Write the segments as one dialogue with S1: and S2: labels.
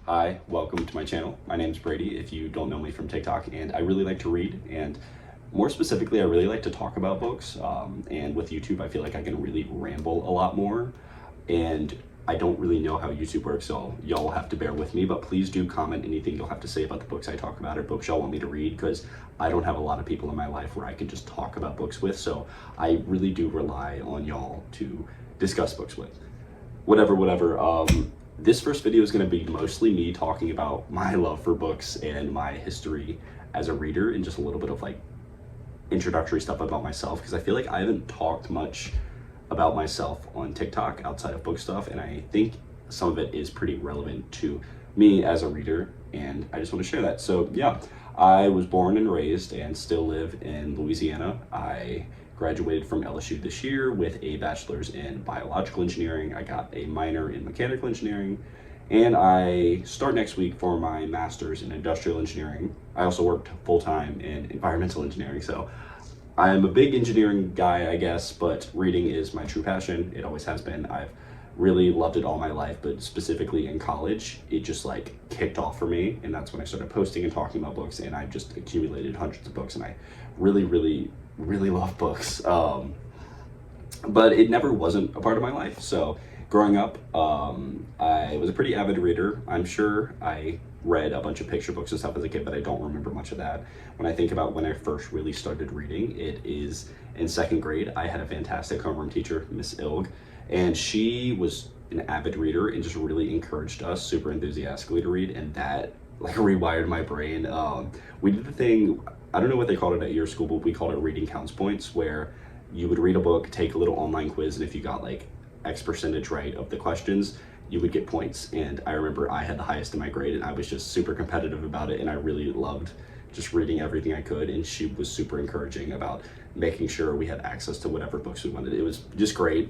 S1: Hi, welcome to my channel. My name's Brady, if you don't know me from TikTok, and I really like to read, and more specifically, I really like to talk about books, and with YouTube, I feel like I can really ramble a lot more, and I don't really know how YouTube works, so y'all will have to bear with me, but please do comment anything you'll have to say about the books I talk about or books y'all want me to read, because I don't have a lot of people in my life where I can just talk about books with, so I really do rely on y'all to discuss books with. Whatever. This first video is going to be mostly me talking about my love for books and my history as a reader and just a little bit of like introductory stuff about myself, because I feel like I haven't talked much about myself on TikTok outside of book stuff, and I think some of it is pretty relevant to me as a reader, and I just want to share that. So yeah, I was born and raised and still live in Louisiana. I graduated from LSU this year with a bachelor's in biological engineering. I got a minor in mechanical engineering, and I start next week for my master's in industrial engineering. I also worked full-time in environmental engineering, so I'm a big engineering guy, I guess, but reading is my true passion. It always has been. I've really loved it all my life, but specifically in college, it just like kicked off for me, and that's when I started posting and talking about books, and I've just accumulated hundreds of books, and I really love books. But it never wasn't a part of my life. So growing up, I was a pretty avid reader. I'm sure I read a bunch of picture books and stuff as a kid, but I don't remember much of that. When I think about when I first really started reading, it is in second grade. I had a fantastic homeroom teacher, Miss Ilg, and she was an avid reader and just really encouraged us super enthusiastically to read, and that like rewired my brain. We did the thing, I don't know what they called it at your school, but we called it reading counts points, where you would read a book, take a little online quiz, and if you got like X percentage right of the questions, you would get points. And I remember I had the highest in my grade, and I was just super competitive about it, and I really loved just reading everything I could, and she was super encouraging about making sure we had access to whatever books we wanted. It was just great.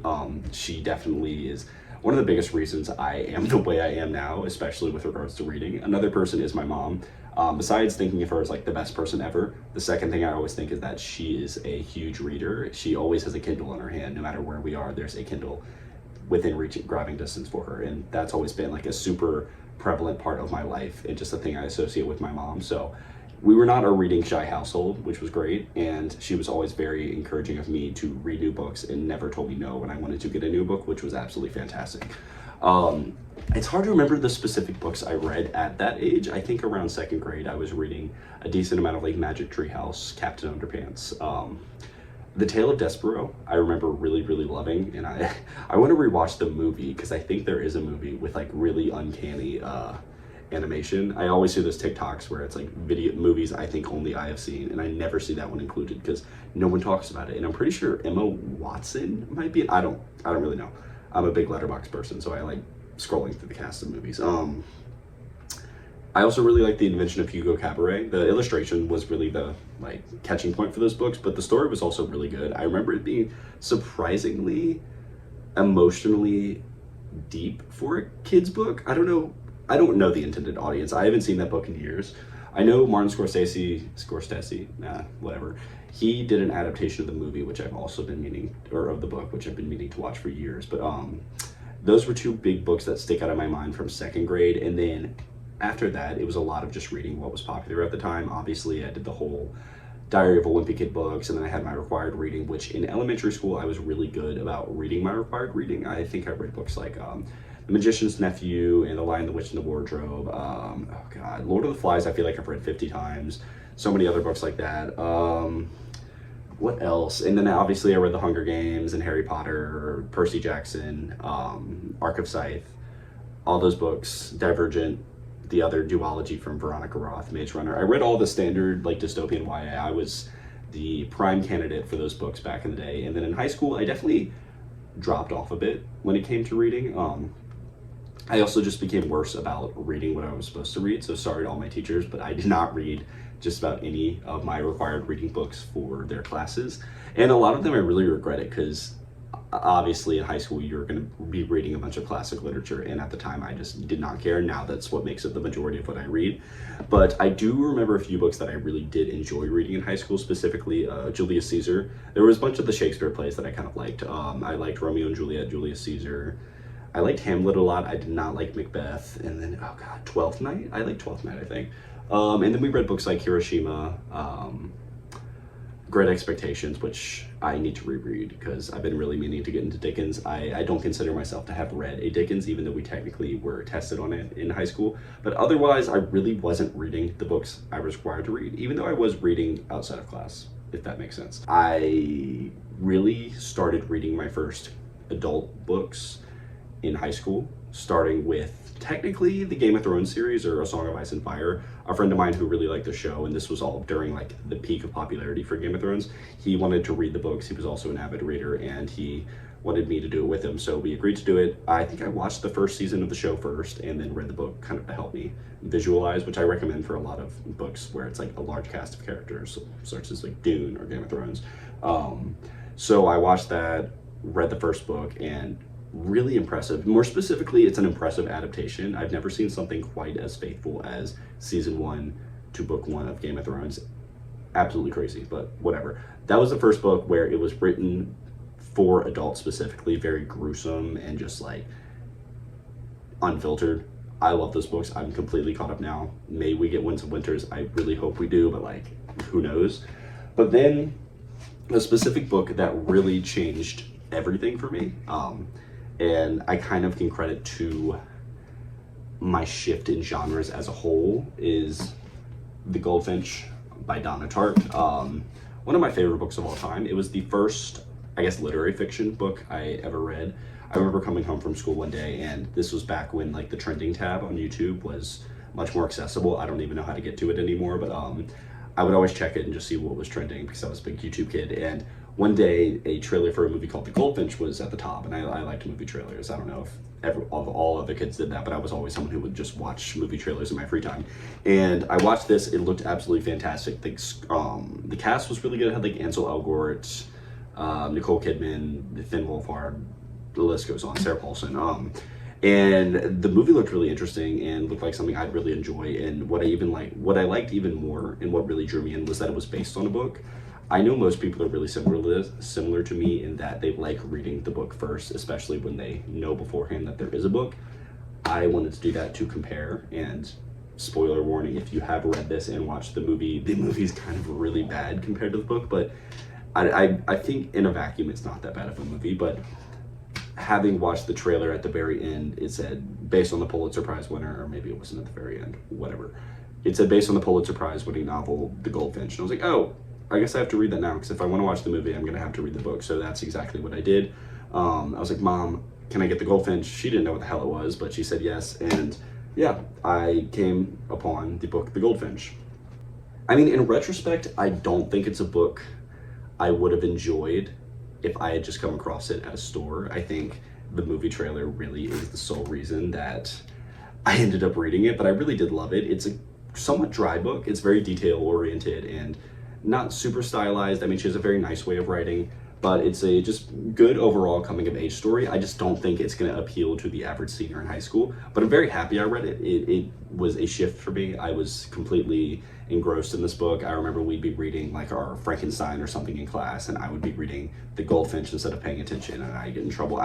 S1: She definitely is one of the biggest reasons I am the way I am now, especially with regards to reading. Another person is my mom. Besides thinking of her as like the best person ever, the second thing I always think is that she is a huge reader. She always has a Kindle in her hand. No matter where we are, there's a Kindle within reaching grabbing distance for her, and that's always been like a super prevalent part of my life and just a thing I associate with my mom. So we were not a reading shy household, which was great, and she was always very encouraging of me to read new books and never told me no when I wanted to get a new book, which was absolutely fantastic. It's hard to remember the specific books I read at that age. I think around second grade I was reading a decent amount of like Magic Tree House, Captain Underpants. The Tale of Despero, I remember really loving, and I want to rewatch the movie, because I think there is a movie with like really uncanny animation. I always see those TikToks where it's like video movies I think only I have seen, and I never see that one included because no one talks about it. And I'm pretty sure Emma Watson might be. I don't really know. I'm a big Letterboxd person, so I like scrolling through the cast of movies. I also really like The Invention of Hugo Cabaret. The illustration was really the like catching point for those books, but the story was also really good. I remember it being surprisingly emotionally deep for a kid's book. I don't know the intended audience. I haven't seen that book in years. I know Martin Scorsese, whatever. He did an adaptation of the movie, which I've also been meaning, or of the book, which I've been meaning to watch for years. But those were two big books that stick out of my mind from second grade. And then after that, it was a lot of just reading what was popular at the time. Obviously, I did the whole Diary of a Wimpy Kid books, and then I had my required reading, which in elementary school, I was really good about reading my required reading. I think I read books like The Magician's Nephew and The Lion, the Witch, and the Wardrobe. Oh God, Lord of the Flies, I feel like I've read 50 times. So many other books like that. What else? And then obviously I read The Hunger Games and Harry Potter, Percy Jackson, Ark of Scythe, all those books, Divergent, the other duology from Veronica Roth, Maze Runner. I read all the standard like dystopian YA. I was the prime candidate for those books back in the day. And then in high school, I definitely dropped off a bit when it came to reading. I also just became worse about reading what I was supposed to read. So sorry to all my teachers, but I did not read just about any of my required reading books for their classes. And a lot of them I really regret it, because obviously in high school you're going to be reading a bunch of classic literature, and at the time I just did not care. Now that's what makes it the majority of what I read. But I do remember a few books that I really did enjoy reading in high school, specifically Julius Caesar. There was a bunch of the Shakespeare plays that I kind of liked. I liked Romeo and Juliet, Julius Caesar. I liked Hamlet a lot. I did not like Macbeth. And then, oh God, Twelfth Night? I like Twelfth Night, I think. And then we read books like Hiroshima, Great Expectations, which I need to reread because I've been really meaning to get into Dickens. I don't consider myself to have read a Dickens, even though we technically were tested on it in high school. But otherwise, I really wasn't reading the books I was required to read, even though I was reading outside of class, if that makes sense. I really started reading my first adult books in high school, starting with technically the Game of Thrones series or A Song of Ice and Fire. A friend of mine who really liked the show, and this was all during like the peak of popularity for Game of Thrones, he wanted to read the books. He was also an avid reader, and he wanted me to do it with him, so we agreed to do it. I think I watched the first season of the show first and then read the book kind of to help me visualize, which I recommend for a lot of books where it's like a large cast of characters, such as like Dune or Game of Thrones. So I watched that, read the first book, and really impressive. More specifically, it's an impressive adaptation. I've never seen something quite as faithful as season 1 to book 1 of Game of Thrones. Absolutely crazy, but whatever. That was the first book where it was written for adults specifically, very gruesome and just like unfiltered. I love those books. I'm completely caught up now. May we get Winds of Winters? I really hope we do, but like, who knows? But then a specific book that really changed everything for me, and I kind of can credit to my shift in genres as a whole, is The Goldfinch by Donna Tartt. One of my favorite books of all time. It was the first, I guess, literary fiction book I ever read. I remember coming home from school one day, and this was back when like the trending tab on YouTube was much more accessible. I don't even know how to get to it anymore, but I would always check it and just see what was trending because I was a big YouTube kid. And one day, a trailer for a movie called The Goldfinch was at the top, and I liked movie trailers. I don't know if all other kids did that, but I was always someone who would just watch movie trailers in my free time. And I watched this. It looked absolutely fantastic. The cast was really good. It had like Ansel Elgort, Nicole Kidman, Finn Wolfhard, the list goes on, Sarah Paulson. And the movie looked really interesting and looked like something I'd really enjoy. And what I liked even more, and what really drew me in, was that it was based on a book. I know most people are really similar to me in that they like reading the book first, especially when they know beforehand that there is a book. I wanted to do that to compare, and spoiler warning, if you have read this and watched the movie's kind of really bad compared to the book, but I think in a vacuum it's not that bad of a movie. But having watched the trailer at the very end, it said based on the Pulitzer Prize winner, or maybe it wasn't at the very end, whatever. It said based on the Pulitzer Prize winning novel, The Goldfinch. And I was like, oh, I guess I have to read that now, because if I want to watch the movie, I'm going to have to read the book. So that's exactly what I did. I was like, Mom, can I get The Goldfinch? She didn't know what the hell it was, but she said yes. And yeah, I came upon the book, The Goldfinch. I mean, in retrospect, I don't think it's a book I would have enjoyed if I had just come across it at a store. I think the movie trailer really is the sole reason that I ended up reading it, but I really did love it. It's a somewhat dry book. It's very detail-oriented and not super stylized. I mean, she has a very nice way of writing, but it's a just good overall coming-of-age story. I just don't think it's going to appeal to the average senior in high school, but I'm very happy I read it. It was a shift for me. I was completely engrossed in this book. I remember we'd be reading like our Frankenstein or something in class, and I would be reading The Goldfinch instead of paying attention, and I'd get in trouble.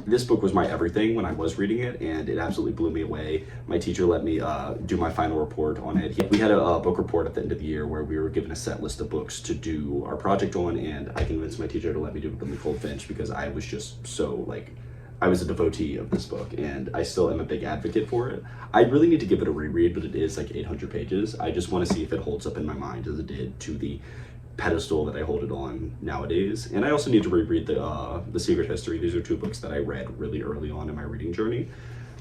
S1: This book was my everything when I was reading it, and it absolutely blew me away. My teacher let me do my final report on it. We had a book report at the end of the year where we were given a set list of books to do our project on, and I convinced my teacher to let me do it on The Goldfinch because I was just so I was a devotee of this book, and I still am a big advocate for it. I really need to give it a reread, but it is like 800 pages. I just want to see if it holds up in my mind as it did to the pedestal that I hold it on nowadays. And I also need to reread the Secret History. These are two books that I read really early on in my reading journey.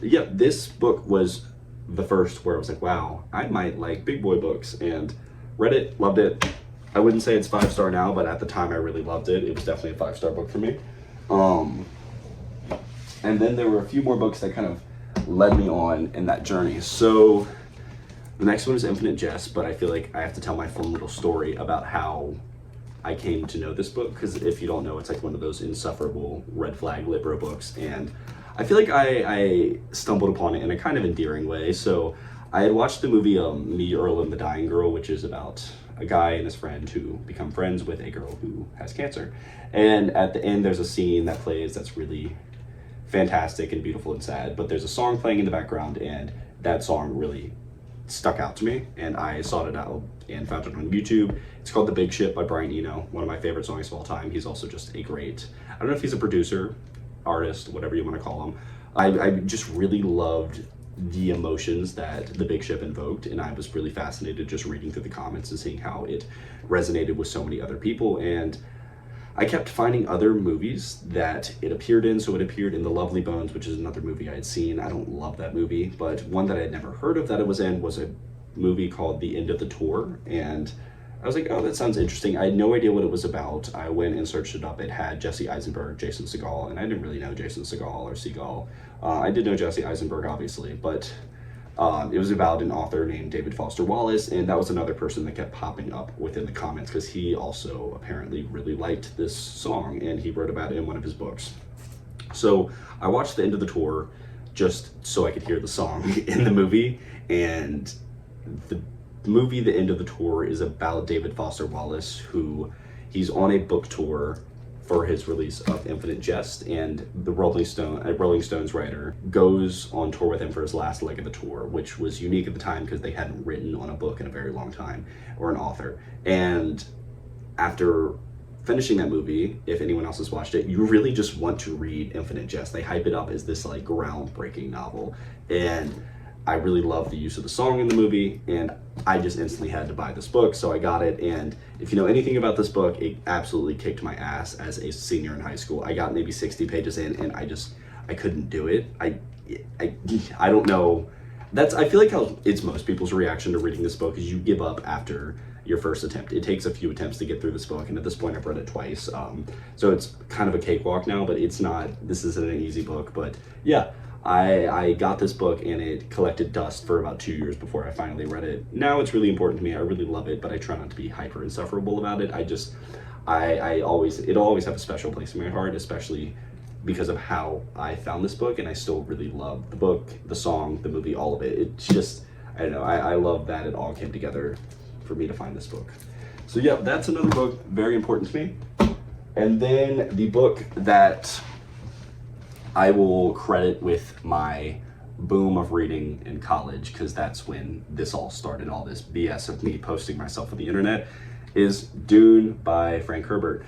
S1: Yeah, this book was the first where I was like, wow, I might like big boy books, and read it, loved it. I wouldn't say it's 5-star now, but at the time I really loved it. It was definitely a 5-star book for me. And then there were a few more books that kind of led me on in that journey. So the next one is Infinite Jest, but I feel like I have to tell my fun little story about how I came to know this book, because if you don't know, it's like one of those insufferable red flag lit bro books, and I feel like I stumbled upon it in a kind of endearing way. So I had watched the movie Me, Earl, and the Dying Girl, which is about a guy and his friend who become friends with a girl who has cancer. And at the end, there's a scene that plays that's really fantastic and beautiful and sad, but there's a song playing in the background, and that song really stuck out to me, and I sought it out and found it on YouTube. It's called The Big Ship by Brian Eno, one of my favorite songs of all time. He's also just a great, I don't know if he's a producer, artist, whatever you want to call him. I just really loved the emotions that The Big Ship invoked, and I was really fascinated just reading through the comments and seeing how it resonated with so many other people. And I kept finding other movies that it appeared in. So it appeared in The Lovely Bones, which is another movie I had seen. I don't love that movie, but one that I had never heard of that it was in was a movie called The End of the Tour. And I was like, oh, that sounds interesting. I had no idea what it was about. I went and searched it up. It had Jesse Eisenberg, Jason Segel, and I didn't really know Jason Segel or Segel. I did know Jesse Eisenberg, obviously, but it was about an author named David Foster Wallace, and that was another person that kept popping up within the comments because he also apparently really liked this song, and he wrote about it in one of his books. So I watched the end of the tour just so I could hear the song in the movie, and the movie The End of the Tour is about David Foster Wallace, who he's on a book tour for his release of Infinite Jest, and the Rolling Stones writer goes on tour with him for his last leg of the tour, which was unique at the time because they hadn't written on a book in a very long time, or an author. And after finishing that movie, if anyone else has watched it, you really just want to read Infinite Jest. They hype it up as this like groundbreaking novel, and I really love the use of the song in the movie, and I just instantly had to buy this book, so I got it. And if you know anything about this book, it absolutely kicked my ass as a senior in high school. I got maybe 60 pages in, and I couldn't do it. I don't know. I feel like how it's most people's reaction to reading this book is you give up after your first attempt. It takes a few attempts to get through this book, and at this point I've read it twice. So it's kind of a cakewalk now, but this isn't an easy book. But yeah, I got this book, and it collected dust for about 2 years before I finally read it. Now it's really important to me. I really love it, but I try not to be hyper insufferable about it. It'll always have a special place in my heart, especially because of how I found this book, and I still really love the book, the song, the movie, all of it. It's just, I don't know, I love that it all came together for me to find this book. So yeah, that's another book very important to me. And then the book that I will credit with my boom of reading in college, because that's when this all started, all this BS of me posting myself on the internet, is Dune by Frank Herbert.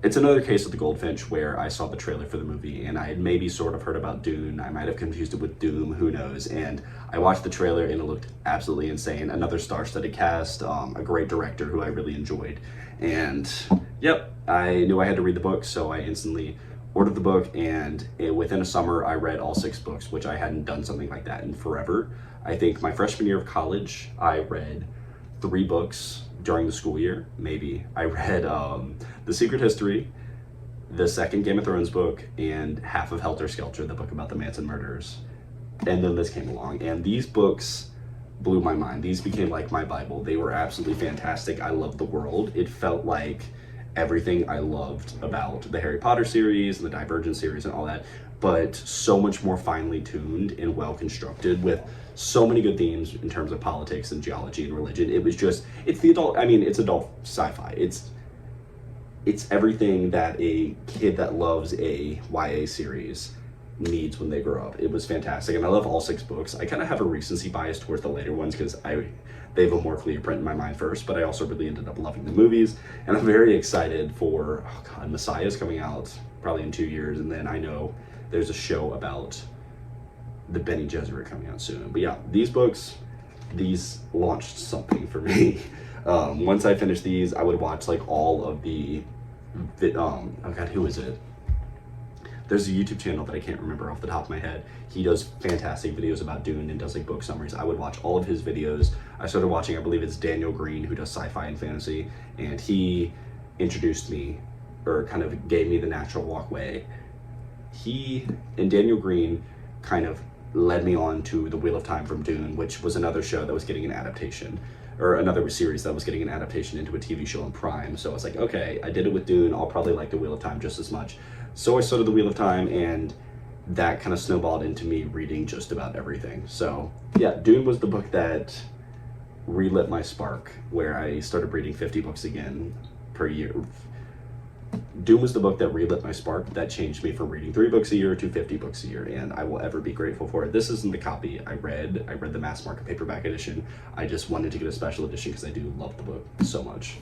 S1: It's another case of the Goldfinch where I saw the trailer for the movie and I had maybe sort of heard about Dune. I might have confused it with Doom, who knows, and I watched the trailer and it looked absolutely insane. Another star-studded cast, a great director who I really enjoyed, and yep, I knew I had to read the book, so I instantly ordered the book, and within a summer I read all 6 books, which I hadn't done something like that in forever. I think my freshman year of college I read 3 books during the school year, maybe. I read The Secret History, the second Game of Thrones book, and half of Helter Skelter, the book about the Manson murders. And then this came along, and these books blew my mind. These became like my Bible. They were absolutely fantastic. I loved the world. It felt like everything I loved about the Harry Potter series and the Divergent series and all that, but so much more finely tuned and well constructed, with so many good themes in terms of politics and geology and religion. It was just, it's adult sci-fi. It's everything that a kid that loves a YA series needs when they grow up. It was fantastic, and I love all 6 books. I kind of have a recency bias towards the later ones because they have a more clear print in my mind first, but I also really ended up loving the movies, and I'm very excited for, Messiah's coming out probably in 2 years, and then I know there's a show about the Bene Gesserit coming out soon. But yeah, these books, these launched something for me. Once I finished these, I would watch like all of oh god, who is it? There's a YouTube channel that I can't remember off the top of my head. He does fantastic videos about Dune and does like book summaries. I would watch all of his videos. I started watching, I believe it's Daniel Green, who does sci-fi and fantasy, and he introduced me, or kind of gave me the natural walkway. He and Daniel Green kind of led me on to The Wheel of Time from Dune, which was another show that was getting an adaptation, or another series that was getting an adaptation into a TV show on Prime. So I was like, okay, I did it with Dune, I'll probably like The Wheel of Time just as much. So I started The Wheel of Time, and that kind of snowballed into me reading just about everything. So yeah, Dune was the book that relit my spark, where I started reading 50 books again per year. Dune was the book that relit my spark that changed me from reading 3 books a year to 50 books a year, and I will ever be grateful for it. This isn't the copy I read. I read the mass market paperback edition. I just wanted to get a special edition because I do love the book so much.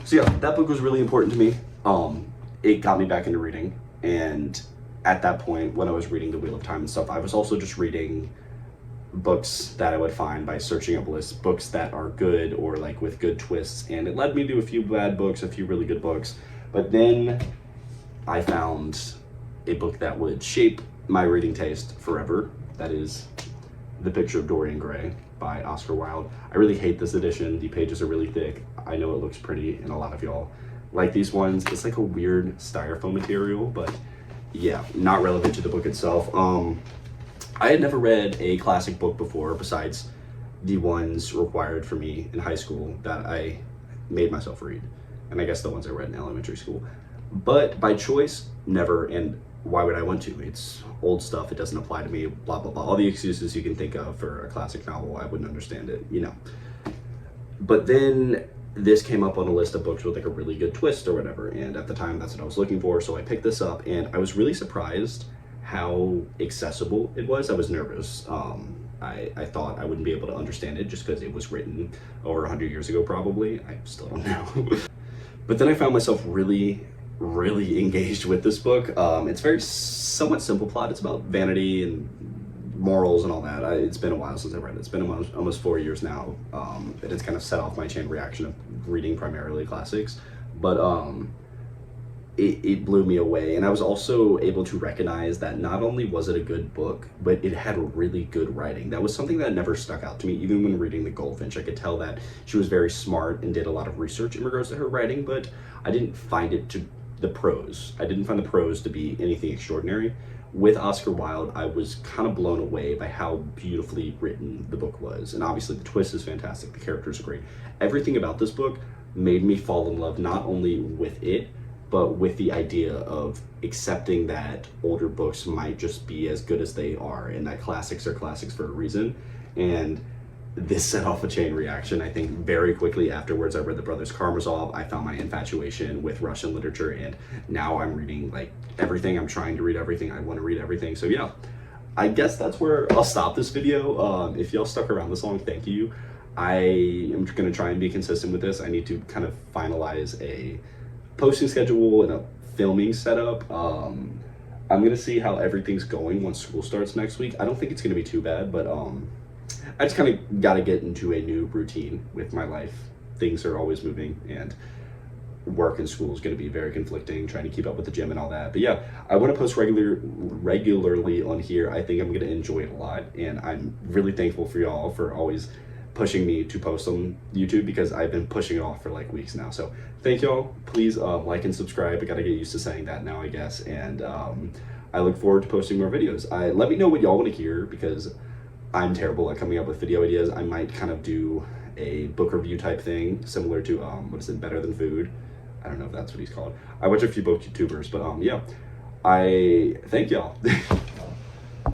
S1: So yeah, that book was really important to me. It got me back into reading, and at that point, when I was reading The Wheel of Time and stuff, I was also just reading books that I would find by searching up lists, books that are good or like with good twists, and it led me to a few bad books, a few really good books. But then I found a book that would shape my reading taste forever. That is The Picture of Dorian Gray by Oscar Wilde. I really hate this edition. The pages are really thick. I know it looks pretty, and a lot of y'all like these ones. It's like a weird styrofoam material, but yeah, not relevant to the book itself. I had never read a classic book before besides the ones required for me in high school that I made myself read, and I guess the ones I read in elementary school. But by choice, never, and why would I want to? It's old stuff, it doesn't apply to me, blah, blah, blah. All the excuses you can think of for a classic novel, I wouldn't understand it, you know. But then this came up on a list of books with like a really good twist or whatever, and at the time that's what I was looking for, so I picked this up, and I was really surprised how accessible it was. I was nervous. I thought I wouldn't be able to understand it just because it was written over 100 years ago probably. I still don't know. But then I found myself really engaged with this book. It's very somewhat simple plot. It's about vanity and morals and all that. It's been a while since I read it. It's been almost 4 years now. And it's kind of set off my chain reaction of reading primarily classics. But it blew me away, and I was also able to recognize that not only was it a good book, but it had really good writing. That was something that never stuck out to me, even when reading the Goldfinch. I could tell that she was very smart and did a lot of research in regards to her writing, but I didn't find it to the prose. I didn't find the prose to be anything extraordinary. With Oscar Wilde, I was kind of blown away by how beautifully written the book was, and obviously the twist is fantastic, the characters are great. Everything about this book made me fall in love not only with it, but with the idea of accepting that older books might just be as good as they are, and that classics are classics for a reason. And this set off a chain reaction. I think very quickly afterwards, I read The Brothers Karamazov. I found my infatuation with Russian literature, and now I'm reading like everything. I'm trying to read everything. I want to read everything. So yeah, I guess that's where I'll stop this video. If y'all stuck around this long, thank you. I am gonna try and be consistent with this. I need to kind of finalize a posting schedule and a filming setup. I'm gonna see how everything's going once school starts next week. I don't think it's gonna be too bad, but I just kind of got to get into a new routine with my life. Things are always moving, and work and school is going to be very conflicting, trying to keep up with the gym and all that. But yeah, I want to post regularly on here. I think I'm going to enjoy it a lot, and I'm really thankful for y'all for always pushing me to post on YouTube, because I've been pushing it off for like weeks now. So thank y'all. Please like and subscribe. I got to get used to saying that now, I guess. And I look forward to posting more videos. Let me know what y'all want to hear, because I'm terrible at coming up with video ideas. I might kind of do a book review type thing, similar to, what is it, Better Than Food? I don't know if that's what he's called. I watch a few book YouTubers, but yeah, I thank y'all.